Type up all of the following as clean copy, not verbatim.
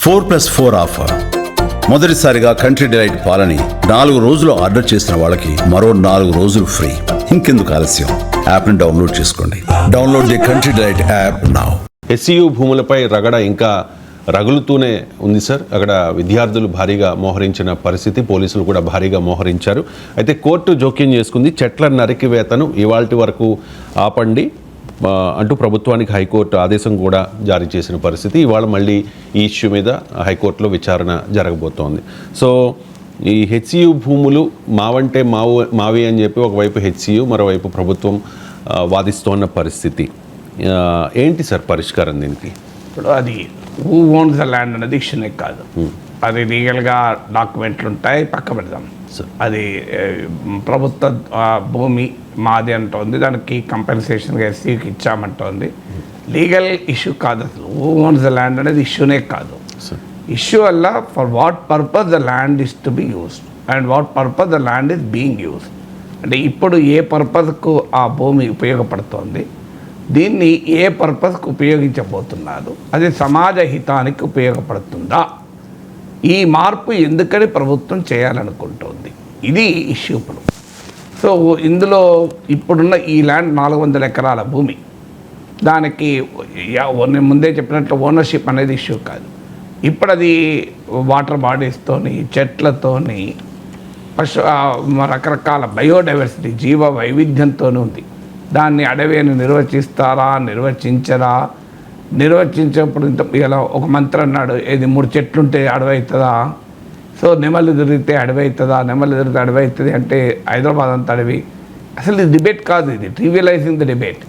4+4 offer. మొదటిసారిగా country delight పాలని 4 రోజులు ఆర్డర్ చేసిన వాళ్ళకి మరో 4 రోజులు ఫ్రీ. ఇంకెందుకు ఆలస్యం, యాప్ని డౌన్లోడ్ చేసుకోండి. Download the Country Delight app now. SCU భూములపై రగడ ఇంకా రగులుతూనే ఉంది సార్. అక్కడ విద్యార్థులు భారీగా మోహరించిన పరిస్థితి, పోలీసులు కూడా భారీగా మోహరించారు. అయితే కోర్టు జోక్యం చేసుకుంది. చెట్ల నరికివేతను ఇవాల్టి వరకు ఆపండి అంటూ ప్రభుత్వానికి హైకోర్టు ఆదేశం కూడా జారీ చేసిన పరిస్థితి. ఇవాళ మళ్ళీ ఈ ఇష్యూ మీద హైకోర్టులో విచారణ జరగబోతోంది. సో ఈ హెచ్సియు భూములు మావంటే మావి అని చెప్పి ఒకవైపు హెచ్సియు, మరోవైపు ప్రభుత్వం వాదిస్తోన్న పరిస్థితి ఏంటి సార్ పరిష్కారం దీనికి? ఇప్పుడు అది హూ ఓన్స్ ద ల్యాండ్ అనేది ఇష్యూనే కాదు. అది లీగల్గా డాక్యుమెంట్లు ఉంటాయి, పక్క పెడదాం. అది ప్రభుత్వ భూమి మాది అంటోంది, దానికి కంపెన్సేషన్గా ఎస్సీకి ఇచ్చామంటోంది. లీగల్ ఇష్యూ కాదు అసలు. హూ ఓన్స్ ద ల్యాండ్ అనేది ఇష్యూనే కాదు. ఇష్యూ వల్ల for what purpose the land is to be used and what purpose the land is being used. అంటే ఇప్పుడు ఏ పర్పస్కు ఆ భూమి ఉపయోగపడుతోంది, దీన్ని ఏ పర్పస్కి ఉపయోగించబోతున్నారు, అది సమాజ హితానికి ఉపయోగపడుతుందా, ఈ మార్పు ఎందుకని ప్రభుత్వం చేయాలనుకుంటోంది, ఇది ఇష్యూ. ఇప్పుడు సో ఇందులో ఇప్పుడున్న ఈ ల్యాండ్ 400 ఎకరాల భూమి, దానికి నేను ముందే చెప్పినట్లు ఓనర్షిప్ అనేది ఇష్యూ కాదు. ఇప్పుడు అది వాటర్ బాడీస్తోని, చెట్లతోని, రకరకాల బయోడైవర్సిటీ, జీవ వైవిధ్యంతో ఉంది. దాన్ని అడవిని నిర్వచిస్తారా, నిర్వచించరా? నిర్వచించేప్పుడు ఇలా ఒక మంత్రి అన్నాడు, ఏది 3 చెట్లుంటే అడవి అవుతుందా, సో నెమలు తిరిగితే అడవి అవుతుందా, నెమలు తిరిగితే అడవి అవుతుంది అంటే హైదరాబాద్ అంతా అడవి. అసలు ఇది డిబేట్ కాదు, ఇది ట్రివియలైజింగ్ the debate.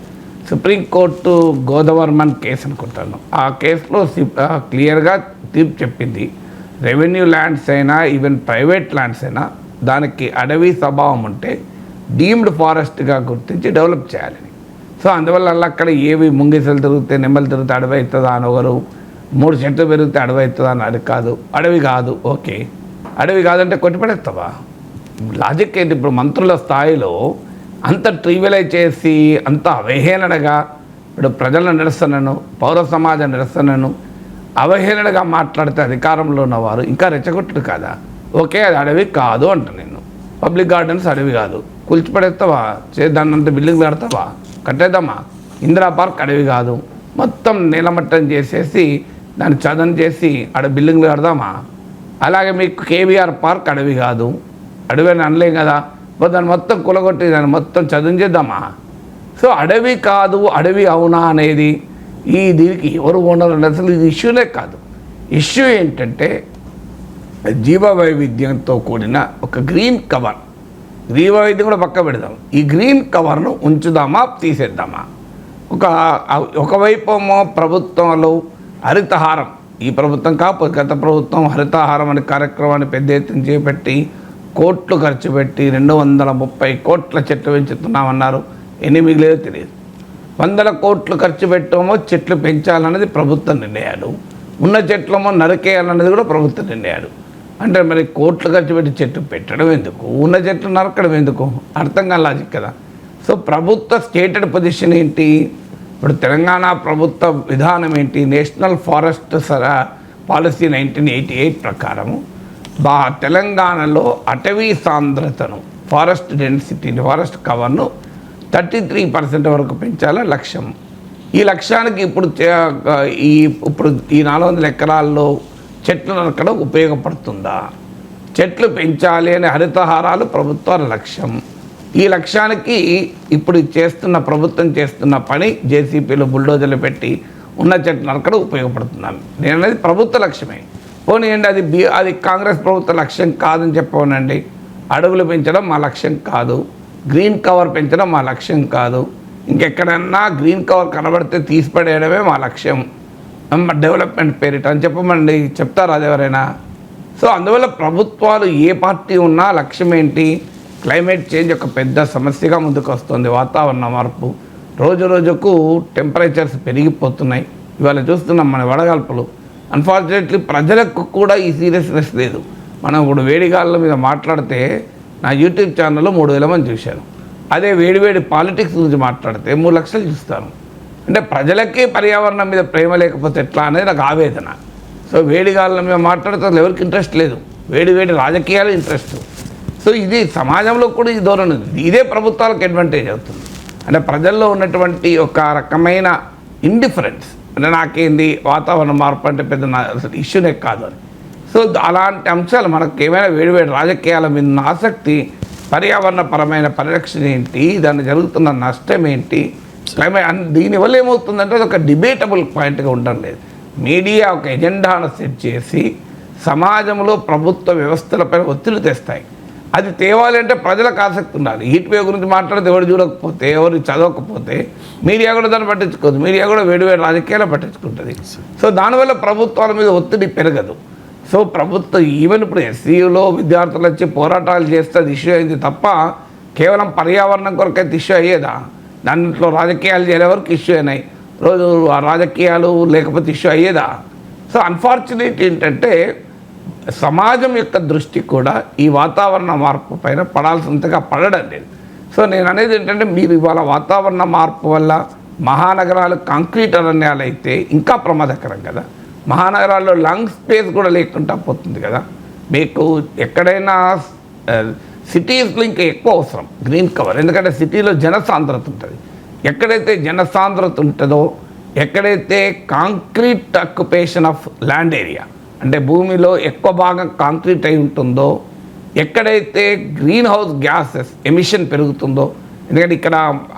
Supreme court Godavarman case అనుకుంటాను, ఆ కేసులో క్లియర్గా తీర్పు చెప్పింది, రెవెన్యూ ల్యాండ్స్ అయినా ఈవెన్ ప్రైవేట్ ల్యాండ్స్ అయినా దానికి అడవి స్వభావం ఉంటే డీమ్డ్ ఫారెస్ట్గా గుర్తించి డెవలప్ చేయాలని. సో అందువల్ల అక్కడ ఏవి ముంగిసలు తిరిగితే నెమ్మలు తిరిగితే అడవి అవుతుందా అని ఒకరు, 3 చెట్లు పెరిగితే అడవి అవుతుందా అని అది కాదు. అడవి కాదు, ఓకే, అడవి కాదంటే కొట్టిపడేస్తావా? లాజిక్ ఏంటి? ఇప్పుడు మంత్రుల స్థాయిలో అంత ట్రివియలైజ్ చేసి, అంత అవహేళనగా, ఇప్పుడు ప్రజల నిరసనను, పౌర సమాజ నిరసనను అవహేళనగా మాట్లాడితే అధికారంలో ఉన్నవారు ఇంకా రెచ్చగొట్టుడు కాదా? ఓకే, అది అడవి కాదు అంట నేను. పబ్లిక్ గార్డెన్స్ అడవి కాదు, కూల్చిపడేస్తావా? దాన్నంత బిల్డింగ్ కడతావా? కట్టేద్దామా? ఇందిరా పార్క్ అడవి కాదు, మొత్తం నీలమట్టం చేసేసి దాన్ని చదన్ చేసి అక్కడ బిల్డింగ్లు కడదామా? అలాగే మీకు కేవీఆర్ పార్క్ అడవి కాదు, అడవి అని అనలేం కదా, దాన్ని మొత్తం కులగొట్టి దాన్ని మొత్తం చదును చేద్దామా? సో అడవి కాదు, అడవి అవునా అనేది ఈ దీనికి ఎవరు ఓనర్ అసలు ఇది ఇష్యూనే కాదు. ఇష్యూ ఏంటంటే జీవ వైవిధ్యంతో కూడిన ఒక గ్రీన్ కవర్, గ్రీన్ వైవిధ్యం కూడా పక్క పెడదాం, ఈ గ్రీన్ కవర్ను ఉంచుదామా, తీసేద్దామా? ఒకవైపు ఏమో ప్రభుత్వంలో హరితహారం, ఈ ప్రభుత్వం కాకపోతే గత ప్రభుత్వం హరితహారం అనే కార్యక్రమాన్ని పెద్ద ఎత్తున చేపట్టి కోట్లు ఖర్చు పెట్టి 230 కోట్ల చెట్లు పెంచుతున్నామన్నారు. ఎన్ని మిగిలేదో తెలియదు. 100 కోట్లు ఖర్చు పెట్టేమో చెట్లు పెంచాలన్నది ప్రభుత్వ నిర్ణయాలు, ఉన్న చెట్లేమో నరికేయాలన్నది కూడా ప్రభుత్వ నిర్ణయాలు. అంటే మరి కోట్లు ఖర్చు పెట్టి చెట్టు పెట్టడం ఎందుకు, ఉన్న చెట్లు నరకడం ఎందుకు? అర్థం కాని లాజిక్ కదా. సో ప్రభుత్వ స్టేటెడ్ పొజిషన్ ఏంటి? ఇప్పుడు తెలంగాణ ప్రభుత్వ విధానం ఏంటి? నేషనల్ ఫారెస్ట్ పాలసీ 1988 ప్రకారము తెలంగాణలో అటవీ సాంద్రతను, ఫారెస్ట్ డెన్సిటీని, ఫారెస్ట్ కవర్ను 33% వరకు పెంచాలని లక్ష్యం. ఈ లక్ష్యానికి ఇప్పుడు ఈ 400 ఎకరాల్లో చెట్లు నరకడం ఉపయోగపడుతుందా? చెట్లు పెంచాలి అనే హరితహారాలు ప్రభుత్వాల లక్ష్యం. ఈ లక్ష్యానికి ఇప్పుడు ప్రభుత్వం చేస్తున్న పని జేసీపీలు బుల్డోజర్లు పెట్టి ఉన్న చెట్లు నరకడం ఉపయోగపడుతున్నాను నేను అనేది ప్రభుత్వ లక్ష్యమే. పోనీయండి, అది కాంగ్రెస్ ప్రభుత్వ లక్ష్యం కాదని చెప్పవనండి. అడవులు పెంచడం మా లక్ష్యం కాదు, గ్రీన్ కవర్ పెంచడం మా లక్ష్యం కాదు, ఇంకెక్కడన్నా గ్రీన్ కవర్ కనబడితే తీసిపడేయడమే మా లక్ష్యం, డెవలప్మెంట్ పేరిట అని చెప్పమండి. చెప్తారు అది ఎవరైనా? సో అందువల్ల ప్రభుత్వాలు ఏ పార్టీ ఉన్నా లక్ష్యం ఏంటి? క్లైమేట్ చేంజ్ ఒక పెద్ద సమస్యగా ముందుకు వస్తుంది. వాతావరణ మార్పు, రోజు రోజుకు టెంపరేచర్స్ పెరిగిపోతున్నాయి. ఇవాళ చూస్తున్నాం మన వడగాల్పులు. అన్ఫార్చునేట్లీ ప్రజలకు కూడా ఈ సీరియస్నెస్ లేదు. మనం ఇప్పుడు వేడిగాళ్ళ మీద మాట్లాడితే నా యూట్యూబ్ ఛానల్లో 3,000 మంది చూశారు. అదే వేడివేడి పాలిటిక్స్ గురించి మాట్లాడితే 3 లక్షలు చూస్తాను. అంటే ప్రజలకే పర్యావరణం మీద ప్రేమ లేకపోతే ఎట్లా అనేది నాకు ఆవేదన. సో సో వేడిగాళ్ళ మీద మాట్లాడితే అసలు ఎవరికి ఇంట్రెస్ట్ లేదు, వేడి రాజకీయాలు ఇంట్రెస్ట్. సో ఇది సమాజంలో కూడా ఈ ధోరణి ఉంది. ఇదే ప్రభుత్వాలకు అడ్వాంటేజ్ అవుతుంది. అంటే ప్రజల్లో ఉన్నటువంటి ఒక రకమైన ఇండిఫరెన్స్, అంటే నాకేంది వాతావరణ మార్పు అంటే పెద్ద అసలు ఇష్యూనే కాదు అని. సో అలాంటి అంశాలు మనకు ఏమైనా వేడివేడి రాజకీయాల మీద ఉన్న ఆసక్తి, పర్యావరణపరమైన పరిరక్షణ ఏంటి, దాన్ని జరుగుతున్న నష్టం ఏంటి, దీనివల్ల ఏమవుతుందంటే అది ఒక డిబేటబుల్ పాయింట్గా ఉండడం లేదు. మీడియా ఒక ఎజెండాను సెట్ చేసి సమాజంలో ప్రభుత్వ వ్యవస్థలపై ఒత్తిడి తెస్తాయి. అది తేవాలంటే ప్రజలకు ఆసక్తి ఉండాలి. హీట్ వేవ్ గురించి మాట్లాడితే ఎవరు చూడకపోతే, ఎవరు చదవకపోతే మీడియా కూడా దాన్ని పట్టించుకోదు. మీడియా కూడా వేడివేడి రాజకీయాలు పట్టించుకుంటుంది. సో దానివల్ల ప్రభుత్వాల మీద ఒత్తిడి పెరగదు. సో ప్రభుత్వం ఈవెన్ ఇప్పుడు ఎస్సీలో విద్యార్థులు వచ్చి పోరాటాలు చేస్తే అది ఇష్యూ అయింది తప్ప కేవలం పర్యావరణం కొరకైతే ఇష్యూ అయ్యేదా? దాంట్లో రాజకీయాలు చేయలే వరకు ఇష్యూ అయినాయి. రోజు ఆ రాజకీయాలు లేకపోతే ఇష్యూ అయ్యేదా? సో అన్ఫార్చునేట్ ఏంటంటే సమాజం యొక్క దృష్టి కూడా ఈ వాతావరణ మార్పు పైన పడాల్సినంతగా పడడం లేదు. సో నేను అనేది ఏంటంటే మీరు ఇవాళ వాతావరణ మార్పు వల్ల మహానగరాలు కాంక్రీట్ అరణ్యాలు అయితే ఇంకా ప్రమాదకరం కదా. మహానగరాల్లో లంగ్ స్పేస్ కూడా లేకుండా పోతుంది కదా. మీకు ఎక్కడైనా సిటీస్లో ఇంకా ఎక్కువ అవసరం గ్రీన్ కవర్, ఎందుకంటే సిటీలో జనసాంద్రత ఉంటుంది. ఎక్కడైతే జనసాంద్రత ఉంటుందో, ఎక్కడైతే concrete occupation of land area అంటే భూమిలో ఎక్కువ భాగం కాంక్రీట్ అయి ఉంటుందో, ఎక్కడైతే గ్రీన్ హౌస్ గ్యాసెస్ ఎమిషన్ పెరుగుతుందో, ఎందుకంటే ఇక్కడ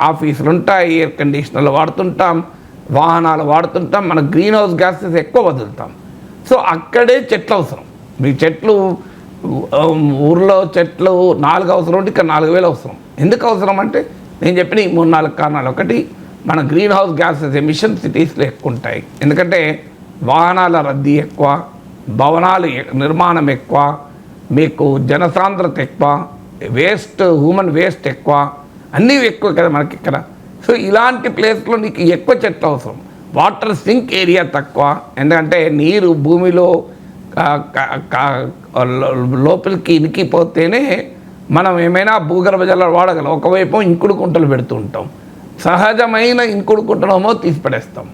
ఆఫీసులు ఉంటాయి, ఎయిర్ కండిషనర్లు వాడుతుంటాం, వాహనాలు వాడుతుంటాం, మన గ్రీన్ హౌస్ గ్యాసెస్ ఎక్కువ వదులుతాం. సో అక్కడే చెట్లు అవసరం. మీ చెట్లు ఊర్లో చెట్లు 4 అవసరం ఉంటే ఇక్కడ 4000 అవసరం. ఎందుకు అవసరం అంటే నేను చెప్పిన ఈ 3-4 కారణాలు. ఒకటి, మన గ్రీన్ హౌస్ గ్యాసెస్ ఎమిషన్ సిటీస్లో ఎక్కువ ఉంటాయి, ఎందుకంటే వాహనాల రద్దీ ఎక్కువ, భవనాలు నిర్మాణం ఎక్కువ, మీకు జనసాంద్రత ఎక్కువ, హ్యూమన్ వేస్ట్ ఎక్కువ, అన్నీ ఎక్కువ కదా మనకి ఇక్కడ. సో ఇలాంటి ప్లేస్లో నీకు ఎక్కువ చెట్లు అవసరం. వాటర్ సింక్ ఏరియా తక్కువ, ఎందుకంటే నీరు భూమిలో లోపలికి ఇనికిపోతేనే మనం ఏమైనా భూగర్భ జలాలు వాడగలం. ఒకవైపు ఇంకుడు కుంటలు పెడుతూ ఉంటాం, సహజమైన ఇంకుడు కుంటలేమో తీసి పడేస్తాం.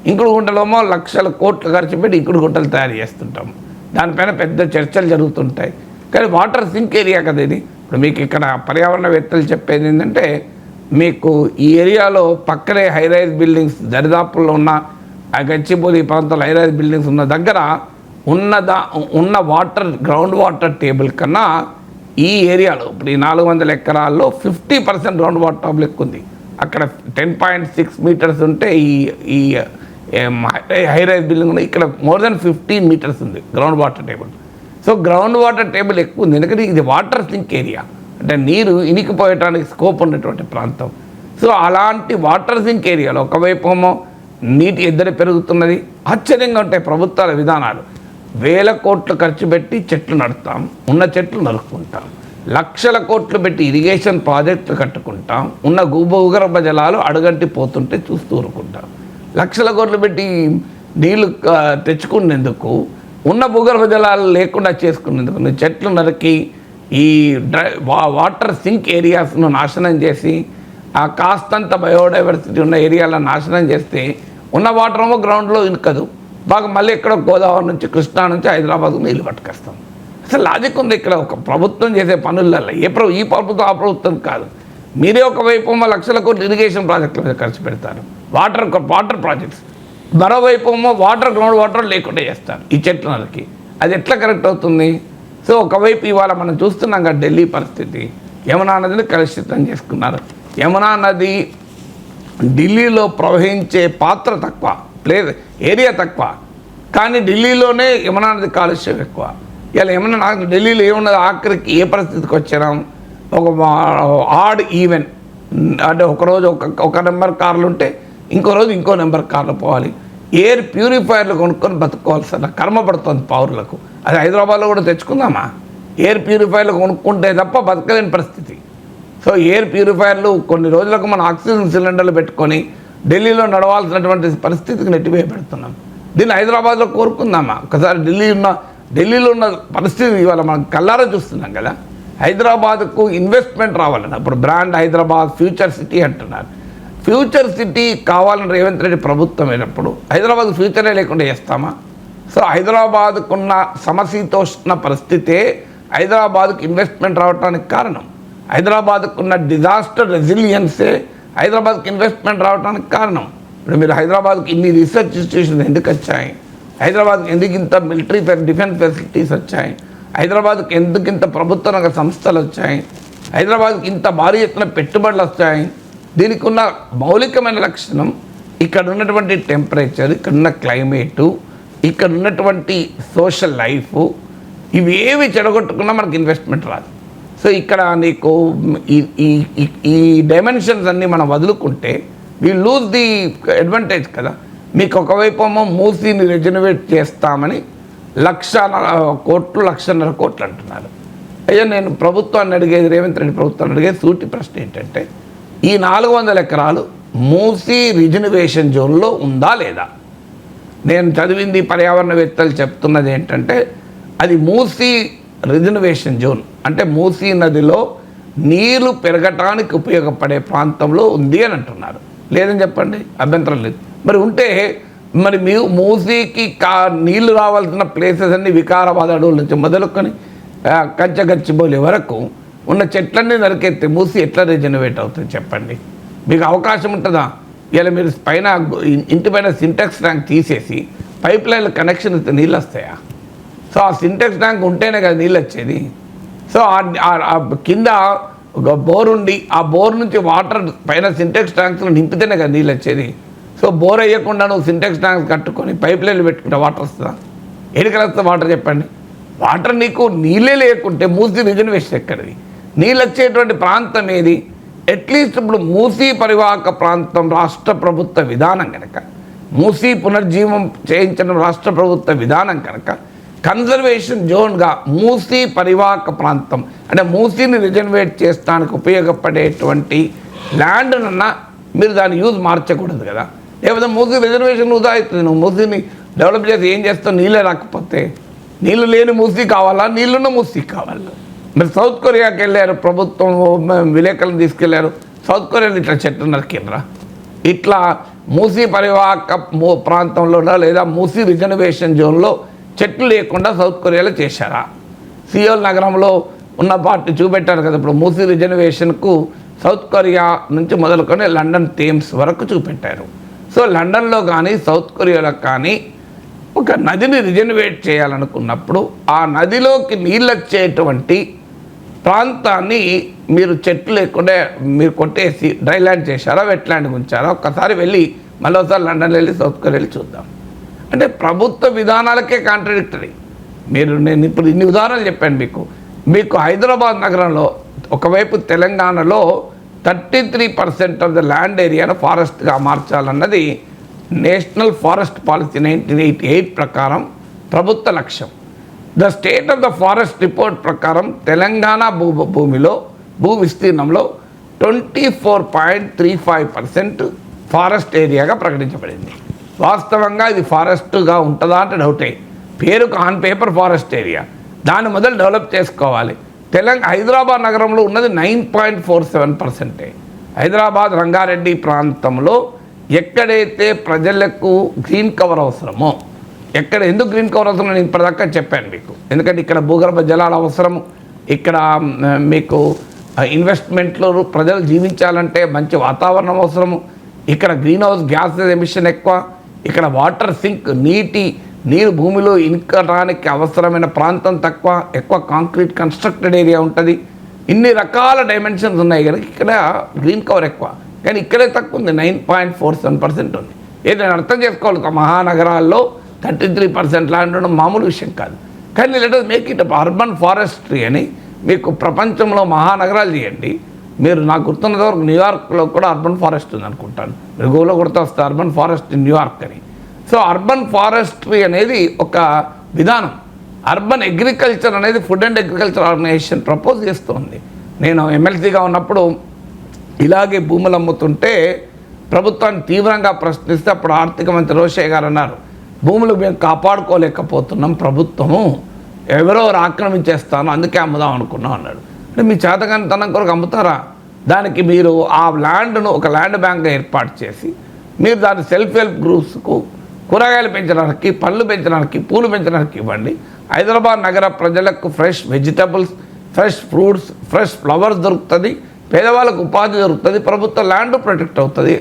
ఇంకుడు గుంటలేమో లక్షల కోట్లు ఖర్చు పెట్టి ఇంకుడు గుంటలు తయారు చేస్తుంటాం. దానిపైన పెద్ద చర్చలు జరుగుతుంటాయి. కానీ వాటర్ సింక్ ఏరియా కదా ఇది. ఇప్పుడు మీకు ఇక్కడ పర్యావరణవేత్తలు చెప్పేది ఏంటంటే, మీకు ఈ ఏరియాలో పక్కనే హైరైజ్ బిల్డింగ్స్ దరిదాపుల్లో ఉన్న ఆ గచ్చిబౌలి ప్రాంతాల్లో హైరైజ్ బిల్డింగ్స్ ఉన్న దగ్గర ఉన్న వాటర్ గ్రౌండ్ వాటర్ టేబుల్ కన్నా ఈ ఏరియాలో ఇప్పుడు ఈ 400 ఎకరాల్లో 50% గ్రౌండ్ వాటర్ టేబుల్ ఎక్కువ ఉంది. అక్కడ 10.6 మీటర్స్ ఉంటే ఈ హైరైజ్ బిల్డింగ్ ఇక్కడ మోర్ దెన్ 15 మీటర్స్ ఉంది ground water table. So ground water table ఎక్కువ ఉంది, ఎందుకంటే ఇది వాటర్ సింక్ ఏరియా, అంటే నీరు ఇనికిపోయటానికి స్కోప్ ఉన్నటువంటి ప్రాంతం. సో అలాంటి వాటర్ సింక్ ఏరియాలో ఒకవైపు ఏమో నీటి ఎద్దడి పెరుగుతున్నది. ఆశ్చర్యంగా ఉంటాయి ప్రభుత్వాల విధానాలు. 1000 కోట్లు ఖర్చు పెట్టి చెట్లు నడుస్తాం, ఉన్న చెట్లు నరుక్కుంటాం. లక్షల కోట్లు పెట్టి ఇరిగేషన్ ప్రాజెక్టులు కట్టుకుంటాం, ఉన్న భూగర్భ జలాలు అడుగంటి పోతుంటే చూస్తూ ఊరుకుంటాం. లక్షల కోట్లు పెట్టి నీళ్లు తెచ్చుకునేందుకు, ఉన్న భూగర్భ జలాలు లేకుండా చేసుకునేందుకు చెట్లు నరికి ఈ వాటర్ సింక్ ఏరియాస్ను నాశనం చేసి ఆ కాస్తంత బయోడైవర్సిటీ ఉన్న ఏరియాలను నాశనం చేస్తే ఉన్న వాటర్ ఏమో గ్రౌండ్లో ఇనకదు, బాగా మళ్ళీ ఎక్కడో గోదావరి నుంచి కృష్ణా నుంచి హైదరాబాద్కు నీళ్ళు పట్టుకొస్తాం. అసలు లాజిక్ ఉంది ఇక్కడ. ఒక ప్రభుత్వం చేసే పనులలో ఈ ప్రభుత్వం ఆ ప్రభుత్వం కాదు. మీరే ఒకవైపు లక్షల కోట్లు ఇరిగేషన్ ప్రాజెక్టుల మీద ఖర్చు పెడతారు, వాటర్ ప్రాజెక్ట్స్, మరోవైపు గ్రౌండ్ వాటర్ లేకుండా చేస్తారు ఈ చెట్ల నరికి. అది ఎట్లా కరెక్ట్ అవుతుంది? సో ఒకవైపు ఇవాళ మనం చూస్తున్నాం కదా ఢిల్లీ పరిస్థితి, యమునా నదిని కలుషితం చేసుకున్నారు. యమునా నది ఢిల్లీలో ప్రవహించే పాత్ర తక్కువ, ఏరియా తక్కువ, కానీ ఢిల్లీలోనే యమునా నది కాలుష్యం ఎక్కువ. ఇలా యమునా ఢిల్లీలో ఏమున్నది, ఆఖరికి ఏ పరిస్థితికి వచ్చాం, ఒక ఆడ్ ఈవెన్ అంటే ఒకరోజు ఒక నెంబర్ కార్లు ఉంటే ఇంకో రోజు ఇంకో నెంబర్ కార్లు పోవాలి. ఎయిర్ ప్యూరిఫైయర్లు కొనుక్కొని బతుకోవాల్సిన కర్మ పడుతుంది పౌరులకు. అది హైదరాబాద్లో కూడా తెచ్చుకుందామా? ఎయిర్ ప్యూరిఫైయర్లు కొనుక్కుంటే తప్ప బతకలేని పరిస్థితి. సో ఎయిర్ ప్యూరిఫైయర్లు కొన్ని రోజులకు మన ఆక్సిజన్ సిలిండర్లు పెట్టుకొని ఢిల్లీలో నడవాల్సినటువంటి పరిస్థితికి నెట్టివేయ పెడుతున్నాం. దీన్ని హైదరాబాద్లో కోరుకుందామా? ఒకసారి ఢిల్లీలో ఉన్న పరిస్థితి ఇవాళ మనం కళ్ళారా చూస్తున్నాం కదా. హైదరాబాద్కు ఇన్వెస్ట్మెంట్ రావాలన్న ఇప్పుడు బ్రాండ్ హైదరాబాద్ ఫ్యూచర్ సిటీ అంటున్నారు. ఫ్యూచర్ సిటీ కావాలని రేవంత్ రెడ్డి ప్రభుత్వం అయినప్పుడు హైదరాబాద్ ఫ్యూచరే లేకుండా చేస్తామా? సో హైదరాబాద్కున్న సమశీతోష్ణ పరిస్థితే హైదరాబాద్కు ఇన్వెస్ట్మెంట్ రావడానికి కారణం. హైదరాబాద్కున్న డిజాస్టర్ రెసిలియన్సే హైదరాబాద్కి ఇన్వెస్ట్మెంట్ రావడానికి కారణం. ఇప్పుడు మీరు హైదరాబాద్కి ఇన్ని రీసెర్చ్ ఇన్స్టిట్యూషన్స్ ఎందుకు వచ్చాయి, హైదరాబాద్కి ఎందుకు ఇంత మిలిటరీ డిఫెన్స్ ఫెసిలిటీస్ వచ్చాయి, హైదరాబాద్కి ఎందుకు ఇంత ప్రభుత్వ రంగ సంస్థలు వచ్చాయి, హైదరాబాద్కి ఇంత భారీ ఎత్తున పెట్టుబడులు వచ్చాయి. దీనికి ఉన్న మౌలికమైన లక్షణం ఇక్కడ ఉన్నటువంటి టెంపరేచర్, ఇక్కడున్న క్లైమేటు, ఇక్కడ ఉన్నటువంటి సోషల్ లైఫ్, ఇవేవి చెడగొట్టుకున్నా మనకి ఇన్వెస్ట్మెంట్ రాదు. సో ఇక్కడ నీకు ఈ డైమెన్షన్స్ అన్నీ మనం వదులుకుంటే వీ లూజ్ ది అడ్వాంటేజ్ కదా. మీకు ఒకవైపు ఏమో మూసీని రెజనరేట్ చేస్తామని 1,00,000 కోట్లు 1,50,000 కోట్లు అంటున్నారు. అయ్యా నేను ప్రభుత్వాన్ని అడిగేది, రేవంత్ రెడ్డి ప్రభుత్వాన్ని అడిగేది సూటి ప్రశ్న ఏంటంటే ఈ 400 ఎకరాలు మూసీ రిజనరేషన్ జోన్లో ఉందా లేదా? నేను చదివింది పర్యావరణవేత్తలు చెప్తున్నది ఏంటంటే అది మూసీ రిజనరేషన్ జోన్ అంటే మూసీ నదిలో నీళ్లు పెరగటానికి ఉపయోగపడే ప్రాంతంలో ఉంది అని అంటున్నారు. లేదని చెప్పండి, అభ్యంతరం లేదు. మరి ఉంటే మరి మూసీకి నీళ్లు రావాల్సిన ప్లేసెస్ అన్ని వికారాబాద్ అడవుల నుంచి మొదలుకొని కంచగచ్చిబౌలి వరకు ఉన్న చెట్లన్నీ నరికెత్తే మూసీ ఎట్లా రిజనరేట్ అవుతుంది చెప్పండి? మీకు అవకాశం ఉంటుందా? ఇలా మీరు పైన ఇంటి పైన సింటెక్స్ ట్యాంక్ తీసేసి పైప్ లైన్ల కనెక్షన్ ఇస్తే నీళ్ళు వస్తాయా? సో ఆ సింటెక్స్ ట్యాంక్ ఉంటేనే కదా నీళ్ళు వచ్చేది. సో కింద ఒక బోర్ ఉండి ఆ బోర్ నుంచి వాటర్ పైన సింటెక్స్ ట్యాంక్స్లో నింపితేనే కదా నీళ్ళు వచ్చేది. సో బోర్ వేయకుండా నువ్వు సింటెక్స్ ట్యాంక్స్ కట్టుకొని పైప్ లైన్లు పెట్టుకుంటే వాటర్ వస్తుందా? ఎడికలు వస్తుందా వాటర్ చెప్పండి? వాటర్ నీకు నీళ్ళే లేకుంటే మూసీ రిజర్వేషన్ ఎక్కడిది? నీళ్ళు వచ్చేటువంటి ప్రాంతం ఏది? అట్లీస్ట్ ఇప్పుడు మూసీ పరివాహక ప్రాంతం రాష్ట్ర ప్రభుత్వ విధానం కనుక, మూసీ పునర్జీవం చేయించడం రాష్ట్ర ప్రభుత్వ విధానం కనుక కన్జర్వేషన్ జోన్గా మూసీ పరివాహక ప్రాంతం అంటే మూసీని రిజర్వేట్ చేస్తానికి ఉపయోగపడేటువంటి ల్యాండ్నన్నా మీరు దాని యూజ్ మార్చకూడదు కదా. లేకపోతే మూసీ రిజర్వేషన్ వృధా అవుతుంది. నువ్వు మూసీని డెవలప్ చేసి ఏం చేస్తావు? నీళ్ళే రాకపోతే నీళ్ళు లేని మూసీ కావాలా, నీళ్ళున్న మూసీ కావాలా? మీరు సౌత్ కొరియాకి వెళ్ళారు, ప్రభుత్వం విలేకరులను తీసుకెళ్లారు. సౌత్ కొరియాలో ఇట్లా చెట్లు నరికినరా? ఇట్లా మూసీ పరివాహక ప్రాంతంలోనో లేదా మూసీ రిజర్వేషన్ జోన్లో చెట్లు లేకుండా సౌత్ కొరియాలో చేశారా? సియోల్ నగరంలో ఉన్న పార్టీ చూపెట్టారు కదా. ఇప్పుడు మూసీ రిజర్వేషన్కు సౌత్ కొరియా నుంచి మొదలుకొని లండన్ థేమ్స్ వరకు చూపెట్టారు. సో లండన్లో కానీ సౌత్ కొరియాలో కానీ ఒక నదిని రిజర్వేట్ చేయాలనుకున్నప్పుడు ఆ నదిలోకి నీళ్ళు వచ్చేటువంటి ప్రాంతాన్ని మీరు చెట్లు లేకుండా మీరు కొట్టేసి డ్రై ల్యాండ్ చేశారా, వెట్ ల్యాండ్ ఉంచారా? ఒక్కసారి వెళ్ళి మళ్ళీ ఒకసారి లండన్ వెళ్ళి సౌత్ కొరియా వెళ్ళి చూద్దాం. అంటే ప్రభుత్వ విధానాలకే కాంట్రడిక్టరీ. నేను ఇప్పుడు ఇన్ని ఉదాహరణలు చెప్పాను మీకు హైదరాబాద్ నగరంలో ఒకవైపు తెలంగాణలో 33% ఆఫ్ ద ల్యాండ్ ఏరియాను ఫారెస్ట్గా మార్చాలన్నది నేషనల్ ఫారెస్ట్ పాలసీ 1988 ప్రకారం ప్రభుత్వ లక్ష్యం. The state of the forest report ప్రకారం తెలంగాణ భూమిలో భూ విస్తీర్ణంలో 24.35% ఫారెస్ట్ ఏరియాగా ప్రకటించబడింది. వాస్తవంగా ఇది ఫారెస్ట్గా ఉంటుందా అంటే డౌటే. పేరుకు ఆన్ పేపర్ ఫారెస్ట్ ఏరియా, దాన్ని మొదలు డెవలప్ చేసుకోవాలి. హైదరాబాద్ నగరంలో ఉన్నది 9.47%. హైదరాబాద్ రంగారెడ్డి ప్రాంతంలో ఎక్కడైతే ప్రజలకు గ్రీన్ కవర్ అవసరమో, ఎందుకు గ్రీన్ కవర్ అవసరం నేను ఇప్పటిదాకా చెప్పాను మీకు. ఎందుకంటే ఇక్కడ భూగర్భ జలాలు అవసరం, ఇక్కడ మీకు ఇన్వెస్ట్మెంట్లు, ప్రజలు జీవించాలంటే మంచి వాతావరణం అవసరము, ఇక్కడ గ్రీన్ హౌస్ గ్యాసెస్ ఎమిషన్ ఎక్కువ, ఇక్కడ వాటర్ సింక్ నీరు భూమిలో ఇనకడానికి అవసరమైన ప్రాంతం తక్కువ, ఎక్కువ కాంక్రీట్ కన్స్ట్రక్టెడ్ ఏరియా ఉంటుంది. ఇన్ని రకాల డైమెన్షన్స్ ఉన్నాయి కనుక ఇక్కడ గ్రీన్ కవర్ ఎక్కువ. కానీ ఇక్కడే తక్కువ ఉంది, 9.47% ఉంది. ఏదైనా అర్థం చేసుకోవాలి. మహానగరాల్లో 33% ల్యాండ్ ఉండడం మామూలు విషయం కాదు. కానీ let us make it urban forestry అని మీకు ప్రపంచంలో మహానగరాలు చేయండి. మీరు నాకు గుర్తున్నంత వరకు న్యూయార్క్లో కూడా అర్బన్ ఫారెస్ట్ ఉంది అనుకుంటాను. మీరు గూగుల్లో కొడితే వస్తే అర్బన్ ఫారెస్ట్ ఇన్ న్యూయార్క్ అని. సో అర్బన్ ఫారెస్ట్రీ అనేది ఒక విధానం. అర్బన్ అగ్రికల్చర్ అనేది food and agriculture organization propose చేస్తుంది. నేను ఎమ్మెల్సీగా ఉన్నప్పుడు ఇలాగే భూములు అమ్ముతుంటే ప్రభుత్వాన్ని తీవ్రంగా ప్రశ్నిస్తే అప్పుడు ఆర్థిక మంత్రి రోషయ్య గారు అన్నారు, భూములు మేము కాపాడుకోలేకపోతున్నాం, ప్రభుత్వము ఎవరో ఆక్రమించేస్తాను, అందుకే అమ్ముదాం అనుకున్నాం అన్నాడు. అంటే మీ చేతకానితనం కొరకు అమ్ముతారా? దానికి మీరు ఆ ల్యాండ్ను ఒక ల్యాండ్ బ్యాంక్గా ఏర్పాటు చేసి మీరు దాని సెల్ఫ్ హెల్ప్ గ్రూప్స్కు కూరగాయలు పెంచడానికి, పళ్ళు పెంచడానికి, పూలు పెంచడానికి ఇవ్వండి. హైదరాబాద్ నగర ప్రజలకు fresh vegetables, fresh fruits, fresh flowers దొరుకుతుంది, పేదవాళ్ళకు ఉపాధి దొరుకుతుంది, ప్రభుత్వ ల్యాండ్ ప్రొటెక్ట్ అవుతుంది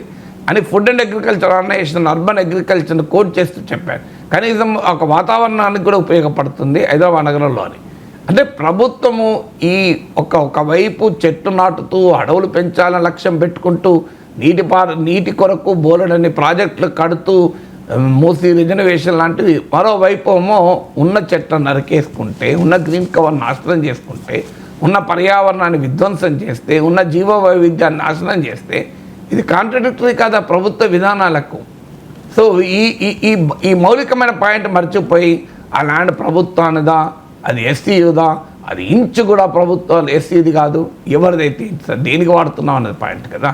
అని food and agriculture organisation urban అగ్రికల్చర్ని కోట్ చేస్తూ చెప్పారు. కనీసం ఒక వాతావరణానికి కూడా ఉపయోగపడుతుంది హైదరాబాద్ నగరంలో అని. అంటే ప్రభుత్వము ఈ ఒకవైపు చెట్టు నాటుతూ అడవులు పెంచాలని లక్ష్యం పెట్టుకుంటూ నీటి కొరకు బోలెడన్ని ప్రాజెక్టులు కడుతూ మూసీ రిజర్వేషన్ లాంటివి, మరోవైపు ఏమో ఉన్న చెట్లను నరికేసుకుంటే, ఉన్న గ్రీన్ కవర్ నాశనం చేసుకుంటే, ఉన్న పర్యావరణాన్ని విధ్వంసం చేస్తే, ఉన్న జీవ వైవిధ్యాన్ని నాశనం చేస్తే ఇది కాంట్రడిక్టరీ కాదా ప్రభుత్వ విధానాలకు? సో ఈ మౌలికమైన పాయింట్ మర్చిపోయి ఆ ల్యాండ్ ప్రభుత్వానిదా, అది ఎస్సీయుదా, అది ఇంచు కూడా ప్రభుత్వం ఎస్సీది కాదు, ఎవరిదైతే దేనికి వాడుతున్నావు అన్నది పాయింట్ కదా.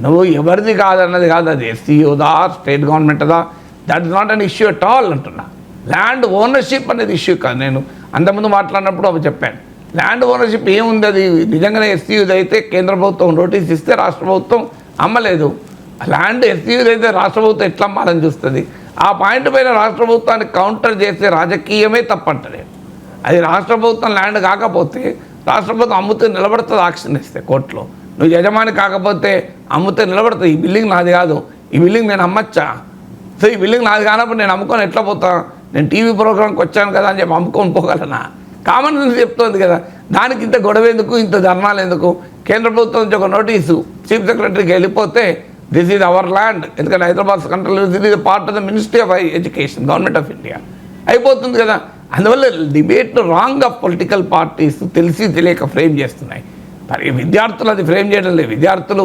నువ్వు ఎవరిది కాదన్నది కాదు, అది ఎస్సీయుదా స్టేట్ గవర్నమెంట్దా, that is not an issue at all అంటున్నా. ల్యాండ్ ఓనర్షిప్ అనేది ఇష్యూ కాదు. నేను అంతకుముందు మాట్లాడినప్పుడు అవి చెప్పాను. ల్యాండ్ ఓనర్షిప్ ఏముంది, అది నిజంగానే ఎస్సీయుది అయితే కేంద్ర ప్రభుత్వం నోటీస్ ఇస్తే రాష్ట్ర ప్రభుత్వం అమ్మలేదు. ల్యాండ్ ఎస్సీయుది అయితే రాష్ట్ర ప్రభుత్వం ఎట్లా అమ్మాలని చూస్తుంది? ఆ పాయింట్ పైన రాష్ట్ర ప్రభుత్వాన్ని కౌంటర్ చేసే రాజకీయమే తప్పంటలేదు. అది రాష్ట్ర ప్రభుత్వం ల్యాండ్ కాకపోతే రాష్ట్ర ప్రభుత్వం అమ్ముతే నిలబడుతుంది, ఆక్షన్ ఇస్తే కోర్టులో. నువ్వు యజమాని కాకపోతే అమ్ముతే నిలబడుతుంది. ఈ బిల్డింగ్ నాది కాదు, ఈ బిల్డింగ్ నేను అమ్మచ్చా? సో ఈ బిల్డింగ్ నాది కానప్పుడు నేను అమ్ముకొని ఎట్లా పోతా? నేను టీవీ ప్రోగ్రామ్కి వచ్చాను కదా అని చెప్పి అమ్ముకొని పోగలనా? కామన్ సెన్స్ చెప్తోంది కదా. దానికి ఇంత గొడవ ఎందుకు, ఇంత ధర్నాలు ఎందుకు? కేంద్ర ప్రభుత్వం నుంచి ఒక నోటీసు చీఫ్ సెక్రటరీకి వెళ్ళిపోతే దిస్ ఈజ్ అవర్ ల్యాండ్, ఎందుకంటే Hyderabad central university is part of the ministry of education, government of India, అయిపోతుంది కదా. అందువల్ల డిబేట్ను రాంగ్ ఆఫ్ పొలిటికల్ పార్టీస్ తెలిసి తెలియక ఫ్రేమ్ చేస్తున్నాయి. మరి విద్యార్థులు అది ఫ్రేమ్ చేయడం లేదు. విద్యార్థులు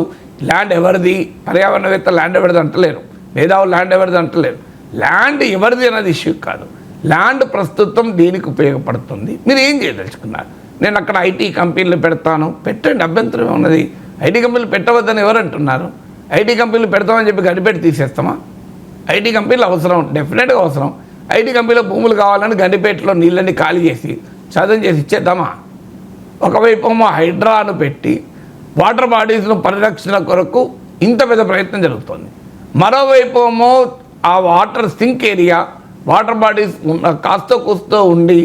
ల్యాండ్ ఎవరిది, పర్యావరణవేత్త ల్యాండ్ ఎవరిది అంటలేరు, మేధావులు ల్యాండ్ ఎవరిది అంటలేరు. ల్యాండ్ ఎవరిది అనేది ఇష్యూ కాదు. ల్యాండ్ ప్రస్తుతం దీనికి ఉపయోగపడుతుంది. మీరు ఏం చేయదలుచుకున్నారు? నేను అక్కడ ఐటీ కంపెనీలు పెడతాను, పెట్టండి, అభ్యంతరం ఉన్నది. ఐటీ కంపెనీలు పెట్టవద్దని ఎవరు అంటున్నారు? ఐటీ కంపెనీలు పెడతామని చెప్పి గడిపెట్టి తీసేస్తామా? ఐటీ కంపెనీలు అవసరం, డెఫినెట్గా అవసరం. ఐటీ కంపెనీలో భూములు కావాలని గండిపేటలో నీళ్ళని ఖాళీ చేసి చదువు చేసి ఇచ్చేద్దామా? ఒకవైపు ఏమో హైడ్రాను పెట్టి వాటర్ బాడీస్ను పరిరక్షణ కొరకు ఇంత పెద్ద ప్రయత్నం జరుగుతుంది. మరోవైపు ఏమో ఆ water sink area, water bodies కాస్త కూస్తూ ఉండి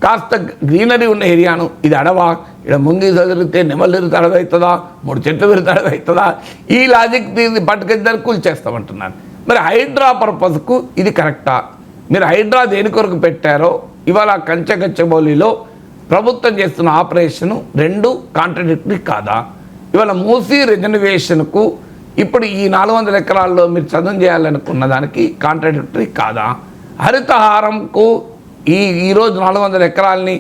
కాస్త గ్రీనరీ ఉన్న ఏరియాను, ఇది అడవా, ఇక్కడ ముంగి చదివితే నెమలు తిరిగితే అడవి అవుతుందా, 3 చెట్లు తిరిగితే అడవి అవుతుందా, ఈ లాజిక్ దీన్ని పట్టుకెళ్ళి కూల్చేస్తామంటున్నాను. మరి హైడ్రా పర్పస్కు ఇది కరెక్టా? మీరు హైడ్రా దేని కొరకు పెట్టారో ఇవాళ కంచగచ్చబౌలిలో ప్రభుత్వం చేస్తున్న ఆపరేషను రెండు కాంట్రడిక్టరీ కాదా? ఇవాళ మూసీ రిజర్వేషన్కు ఇప్పుడు ఈ 400 ఎకరాల్లో మీరు చదువు చేయాలనుకున్న దానికి కాంట్రడిక్టరీ కాదా? హరితహారంకు ఈరోజు 400 ఎకరాలని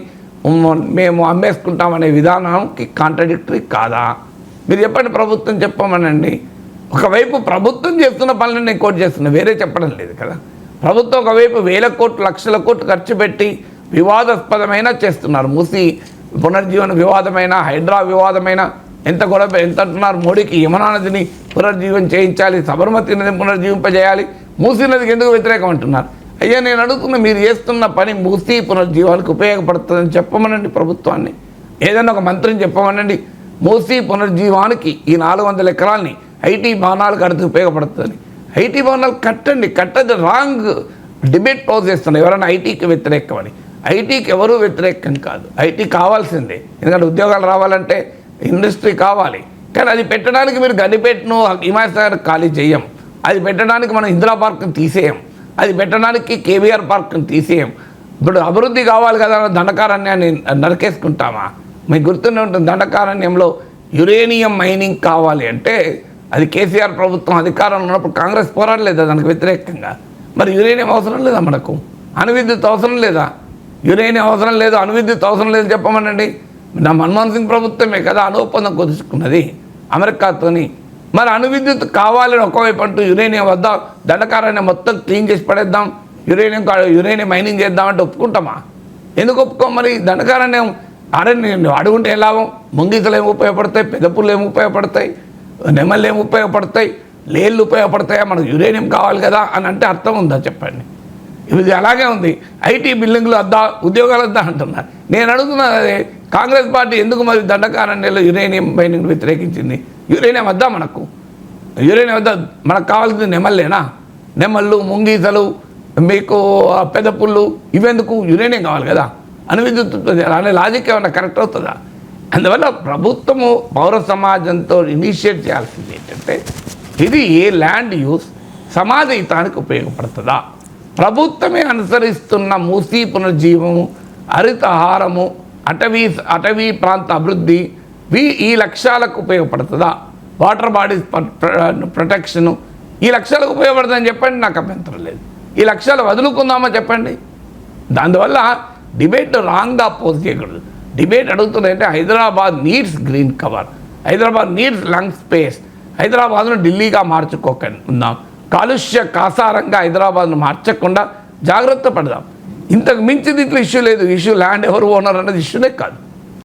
మేము అమ్మేసుకుంటామనే విధానానికి కాంట్రడిక్టరీ కాదా? మీరు చెప్పండి, ప్రభుత్వం చెప్పమనండి. ఒకవైపు ప్రభుత్వం చేస్తున్న పనులను నేను కోట్ చేస్తున్నా, వేరే చెప్పడం లేదు కదా. ప్రభుత్వం ఒకవైపు 1000 కోట్లు, లక్షల కోట్లు ఖర్చు పెట్టి వివాదాస్పదమైన చేస్తున్నారు. మూసీ పునర్జీవన వివాదమైన, హైడ్రా వివాదమైన, ఎంత గొడవ ఎంత అంటున్నారు. మోడీకి యమునా నదిని పునర్జీవం చేయించాలి, సబర్మతి నదిని పునర్జీవింపజేయాలి, మూసీ నదికి ఎందుకు వ్యతిరేకం అంటున్నారు? అయ్యా, నేను అడుగుతున్న, మీరు చేస్తున్న పని మూసీ పునర్జీవానికి ఉపయోగపడుతుందని చెప్పమనండి ప్రభుత్వాన్ని. ఏదైనా ఒక మంత్రిని చెప్పమనండి, మూసీ పునర్జీవానికి ఈ 400 ఎకరాలని ఐటీ భవనాలు కడితే ఉపయోగపడుతుందని. ఐటీ భవనాలు కట్టది రాంగ్ డిబేట్ పోజ్ చేస్తున్నారు. ఎవరైనా ఐటీకి వ్యతిరేకమని. ఐటీకి ఎవరూ వ్యతిరేకం కాదు, ఐటీ కావాల్సిందే. ఎందుకంటే ఉద్యోగాలు రావాలంటే ఇండస్ట్రీ కావాలి. కానీ అది పెట్టడానికి మీరు గండిపేటను హిమాయత్ ఖాళీ చేయం, అది పెట్టడానికి మనం ఇందిరా పార్క్ని తీసేయం, అది పెట్టడానికి కేబీఆర్ పార్క్ని తీసేయం. ఇప్పుడు అభివృద్ధి కావాలి కదా, దండకారణ్యాన్ని నరికేసుకుంటామా? మీకు గుర్తుండే ఉంటుంది, దండకారణ్యంలో యురేనియం మైనింగ్ కావాలి అంటే అది కేసీఆర్ ప్రభుత్వం అధికారంలో ఉన్నప్పుడు కాంగ్రెస్ పోరాడలేదా దానికి వ్యతిరేకంగా? మరి యురేనియం అవసరం లేదా మనకు? అణువిద్యుత్ అవసరం లేదా? యురేనియం అవసరం లేదు, అణువిద్యుత్ అవసరం లేదు చెప్పమనండి. నా మన్మోహన్ సింగ్ ప్రభుత్వమే కదా అణు ఒప్పందం కుదుర్చుకున్నది అమెరికాతోని. మరి అణువిద్యుత్ కావాలని ఒకవైపు అంటూ యురేనియం వద్ద దండకారాన్ని మొత్తం క్లీన్ చేసి పడేద్దాం, యురేనియం మైనింగ్ చేద్దామంటే ఒప్పుకుంటామా? ఎందుకు ఒప్పుకోం? మరి దండకారాన్ని నేను అడుగుంటే ఎలా? ముంగీతలు ఏమి ఉపయోగపడతాయి, పెదపులు ఏమి ఉపయోగపడతాయి, నెమళ్ళు ఏమి ఉపయోగపడతాయి, లేళ్ళు ఉపయోగపడతాయా? మనకు యురేనియం కావాలి కదా అని అంటే అర్థం ఉందా చెప్పండి? ఇది అలాగే ఉంది. ఐటీ బిల్డింగ్లు వద్దా, ఉద్యోగాలు వద్దా అంటున్నారు. నేను అడుగుతున్నది అదే, కాంగ్రెస్ పార్టీ ఎందుకు మరి దండకారణ్యంలో యురేనియం మైనింగ్ వ్యతిరేకించింది? యురేనియం వద్దా మనకు? యురేనియం వద్దా? మనకు కావాల్సింది నెమళ్ళేనా? నెమళ్ళు, ముంగీతలు, మీకు పెద్ద పుల్లు ఇవెందుకు యురేనియం కావాలి కదా, అణు విద్యుత్ అనే లాజిక్ ఏమైనా కరెక్ట్ అవుతుందా? అందువల్ల ప్రభుత్వము పౌర సమాజంతో ఇనిషియేట్ చేయాల్సింది ఏంటంటే ఇది ఏ ల్యాండ్ యూస్ సమాజ హితానికి ఉపయోగపడుతుందా, ప్రభుత్వమే అనుసరిస్తున్న మూసీ పునర్జీవము, హరితహారము, అటవీ ప్రాంత అభివృద్ధి ఈ లక్ష్యాలకు ఉపయోగపడుతుందా, వాటర్ బాడీస్ ప్రొటెక్షను ఈ లక్ష్యాలకు ఉపయోగపడుతుందని చెప్పండి, నాకు అభ్యంతరం లేదు. ఈ లక్ష్యాలు వదులుకుందామా చెప్పండి. దానివల్ల డిబేట్ రాంగ్గా పోజ్ చేయకూడదు. డిబేట్ అడుగుతుందంటే Hyderabad needs green cover, Hyderabad needs lung space, హైదరాబాద్ను ఢిల్లీగా మార్చుకోకుందాం, కాలుష్య కాసారంగా హైదరాబాద్ను మార్చకుండా జాగ్రత్త పడదాం. ఇంతకు మించి దీంట్లో ఇష్యూ లేదు. ఇష్యూ ల్యాండ్ ఎవరు ఓనర్ అనేది ఇష్యూనే కాదు.